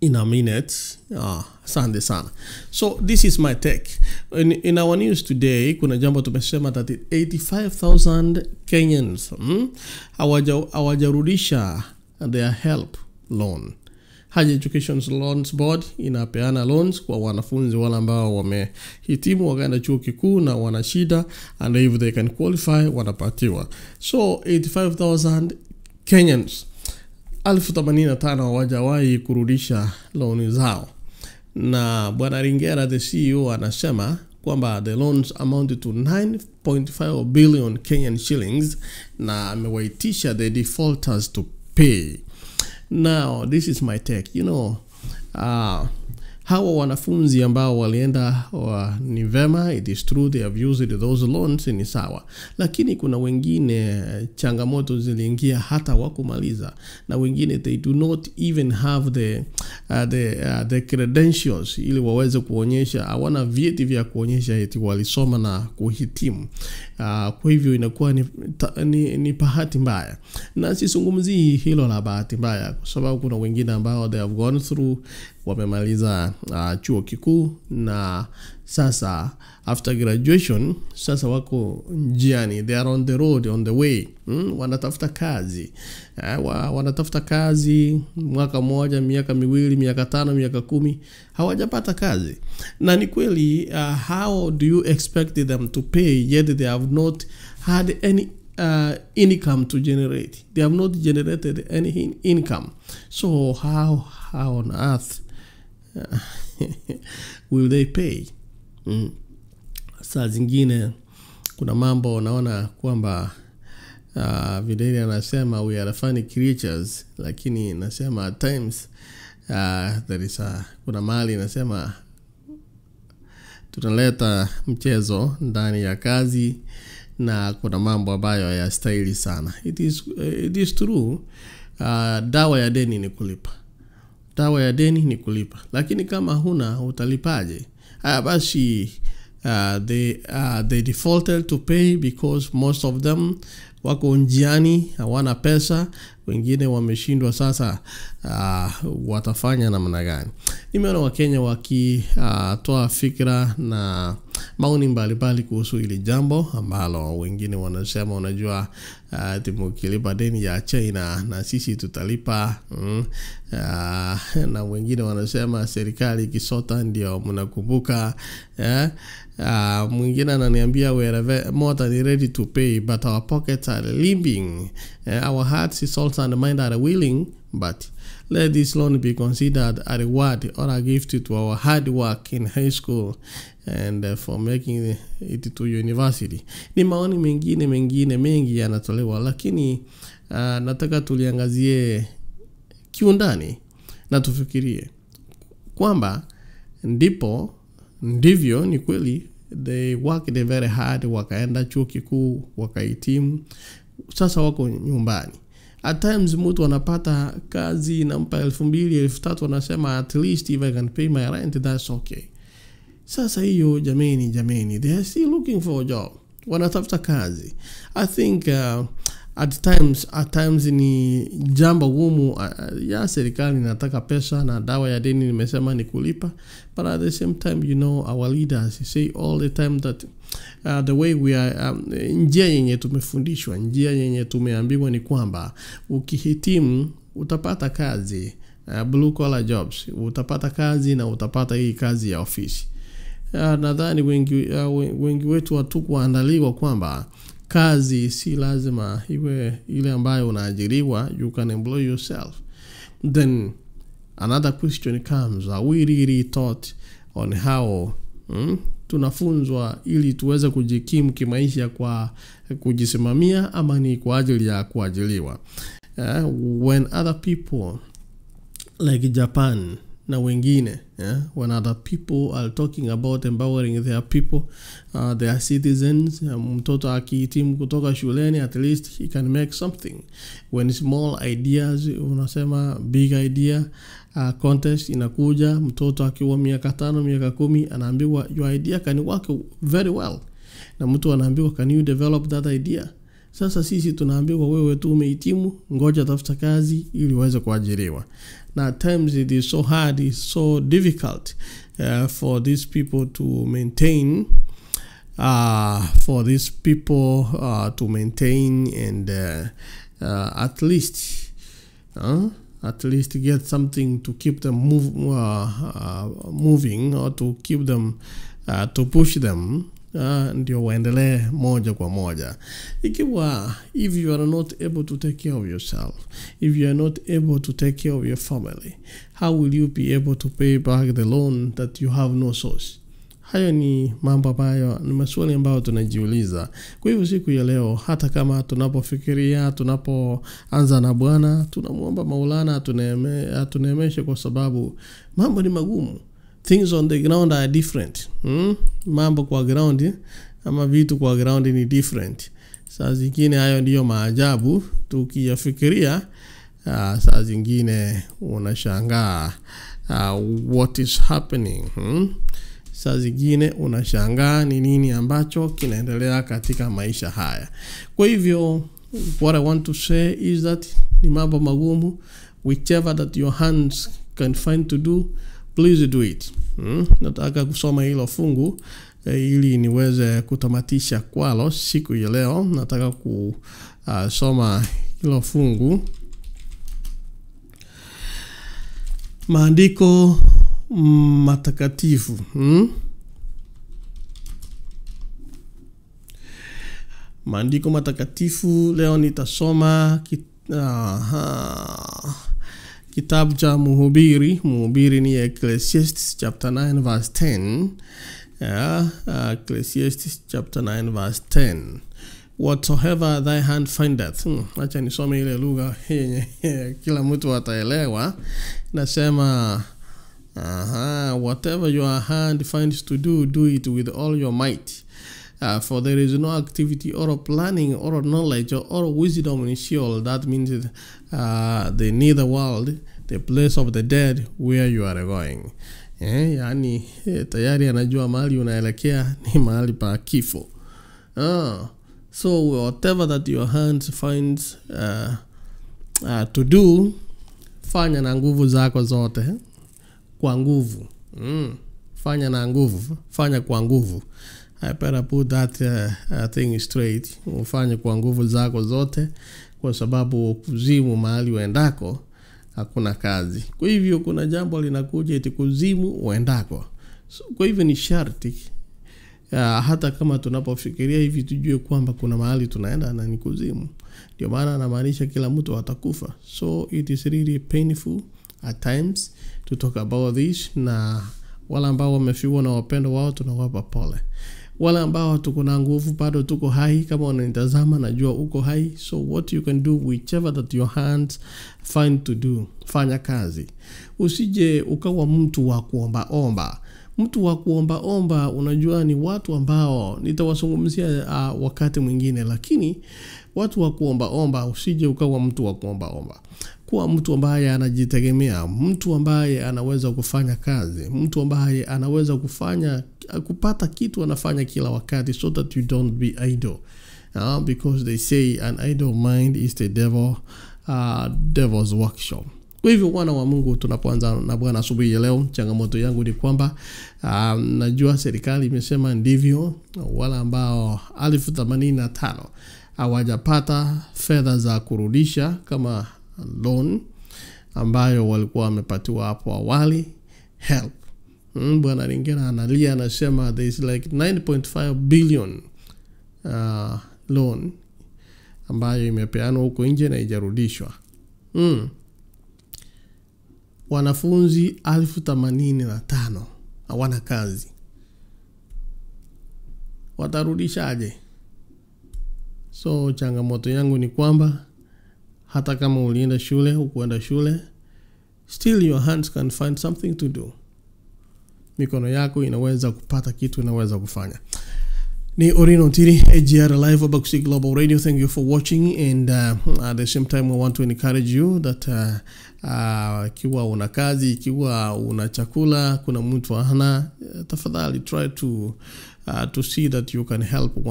in a minute. Asante sana. So this is my take. In our news today, kuna jambo tumesema that 85,000 Kenyans hawajarudisha their HELB loan. Higher Education Loans Board inapeana loans kwa wanafunzi wale ambao wamehitimu wakaenda chuo kikuu na wana shida, and if they can qualify wanapatiwa. So 85,000 Kenyans 85,000 hawajawahi kurudisha loan zao. Na bwana Ringera, the CEO, anasema kwamba the loans amounted to 9.5 billion Kenyan shillings na amewaitisha the defaulters to pay. Now, this is my take. You know, hawa wanafunzi ambao walienda ni vema, it is true they have used those loans, ni sawa. Lakini kuna wengine changamoto ziliingia hata wakumaliza, na wengine they do not even have the credentials ili waweze kuonyesha, hawana vyeti vya kuonyesha eti walisoma na kuhitimu. Kwa hivyo inakuwa ni bahati mbaya. Na sizungumzii hilo la bahati mbaya, kwa sababu kuna wengine ambao they have gone through, wamemaliza chuo kikuu na sasa after graduation sasa wako njiani, they are on the road, on the way. Wanatafuta kazi. Wanatafuta kazi mwaka mmoja, miaka miwili, miaka 5, miaka 10, hawajapata kazi. Na ni kweli, how do you expect them to pay yet they have not had any income to generate? They have not generated any income. So how on earth will they pay? Saa zingine kuna mambo naona kwamba Videli anasema we are funny creatures, lakini nasema at times there is kuna mali nasema tunaleta mchezo ndani ya kazi na kuna mambo ambayo ya style sana. It is true, dawa ya deni ni kulipa. Dawa ya deni ni kulipa. Lakini kama huna utalipaje? Basi they defaulted to pay because most of them wako njiani, hawana pesa. Wengine wameshindwa sasa watafanya namna gani. Nimeona Wakenya wakitoa fikra na maoni mbalimbali kuhusu hili jambo, ambalo wengine wanasema unajua tukilipa deni ya China na sisi tutalipa. Na wengine wanasema serikali ikisota ndio mnakumbuka. Mwingine ananiambia we are more than ready to pay but our pockets are limping. Our hearts is also and mind are willing, but let this loan be considered a reward or a gift to our hard work in high school and for making it to university. Ni maoni mengine mengi yanatolewa, lakini nataka tuliangazie kiundani na tufikirie kwamba ndivyo ni kweli they worked very hard, wakaenda chuo kikuu, wakahitimu, sasa wako nyumbani. At times mtu anapata kazi nampa 2,000, 3,000, anasema at least if I can pay my rent that's okay. Sasa hiyo jameni they are still looking for a job, wanatafuta kazi. I think at times ni jambo gumu. Ya serikali inataka pesa na dawa ya deni nimesema ni kulipa, but at the same time, you know, our leaders say all the time that the way we are njia yenye tumefundishwa, njia yenye tumeambiwa ni kwamba ukihitimu utapata kazi, blue collar jobs, utapata kazi na utapata hii kazi ya ofisi. Nadhani wengi wetu hatukuandaliwa kwamba kazi si lazima iwe ile ambayo unaajiriwa, you can employ yourself. Then another question comes, are we really taught on how tunafunzwa ili tuweze kujikimu kimaisha kwa kujisimamia, ama ni kwa ajili ya kuajiriwa? When other people like Japan na wengine, when other people are talking about empowering their people, their citizens, mtoto akihitimu kutoka shuleni at least he can make something. When small ideas, unasema big idea contest inakuja, mtoto akiwa miaka 5, miaka 10 anaambiwa your idea can work very well, na mtu anaambiwa can you develop that idea? Sasa sisi tunaambiwa wewe tu umehitimu, ngoja tafuta kazi ili uweze kuajiriwa. Na at times it is so hard, it's so difficult for these people to maintain and at least get something to keep them moving, or to keep them to push them ndio waendelee moja kwa moja. If you are not able to take care of yourself, if you are not able to take care of your family, how will you be able to pay back the loan that you have no source? Hayo ni mambo ambayo ni maswali ambayo tunajiuliza. Kwa hivyo siku ya leo, hata kama tunapofikiria, tunapoanza na Bwana, tunamuomba Maulana atuneemeshe, kwa sababu mambo ni magumu. Things on the ground are different. Mambo kwa ground ama vitu kwa ground ni different. Saa zingine hayo ndiyo maajabu tukiyafikiria. Saa zingine unashangaa what is happening. Saa zingine unashangaa ni nini ambacho kinaendelea katika maisha haya. Kwa hivyo what I want to say is that ni mambo magumu. Whichever that your hands can find to do, please do it. Nataka kusoma hilo fungu ili niweze kutamatisha kwalo siku ya leo. Nataka kusoma hilo fungu. Maandiko matakatifu. Maandiko matakatifu leo nitasoma kitabu cha Mhubiri. Mhubiri ni Ecclesiastes chapter 9 verse 10. Ecclesiastes chapter 9 verse 10. Whatsoever thy hand findeth. Acha nisome ile lugha yenye kila mtu ataelewa. Nasema whatever your hand finds to do, do it with all your might. For there is no activity or planning or knowledge or wisdom in Sheol. That means the nether world, the place of the dead, where you are going. Yani tayari anajua mahali unaelekea ni mahali pa kifo. So whatever that your hands finds to do, fanya na nguvu zako zote. Kwa nguvu. Fanya na nguvu, fanya kwa nguvu. I better put that thing straight. Ufanye kwa nguvu zako zote, kwa sababu kuzimu mahali uendako hakuna kazi. Kwa hivyo kuna jambo linakuja eti kuzimu uendako. So, kwa hivyo ni sharti hata kama tunapofikiria hivi tujue kwamba kuna mahali tunaenda na ni kuzimu. Ndio maana anamaanisha kila mtu atakufa. So it is really painful at times to talk about this, na wala ambao wamefiwa na wapendo wao tunawapa pole. Wala ambao tuko na nguvu bado tuko hai, kama unanitazama najua uko hai. So what you can do, whichever that your hands find to do, fanya kazi. Usije ukawa mtu wa kuomba. Mtu wa kuomba unajua ni watu ambao nitawazungumzia wakati mwingine, lakini watu wa kuomba usije ukawa mtu wa kuomba. Kuwa mtu ambaye anajitegemea, mtu ambaye anaweza kufanya kazi, mtu ambaye anaweza kupata kitu anafanya kila wakati, so that you don't be idle. Because they say an idle mind is the devil's workshop. Kwa hivyo wana wa Mungu, tunapoanza na Bwana asubuhi ya leo, changamoto yangu ni kwamba najua serikali imesema ndivyo wala ambao 1085 hawajapata fedha za kurudisha kama loan ambayo walikuwa wamepatiwa hapo awali, HELB. Bwana Ringera analia, anasema there is like 9.5 billion loan ambayo imepeanwa huko nje na haijarudishwa. Wanafunzi 1085 hawana kazi. Watarudishaje? So changamoto yangu ni kwamba hata kama ulienda shule, ukuenda shule, still your hands can find something to do. Mikono yako inaweza kupata kitu, inaweza kufanya. Ni Orino Tiri, AGR Live Bakusi Global Radio. Thank you for watching, and at the same time I want to encourage you that kiwa una kazi, kiwa una chakula, kuna mtu hana, tafadhali try to see that you can help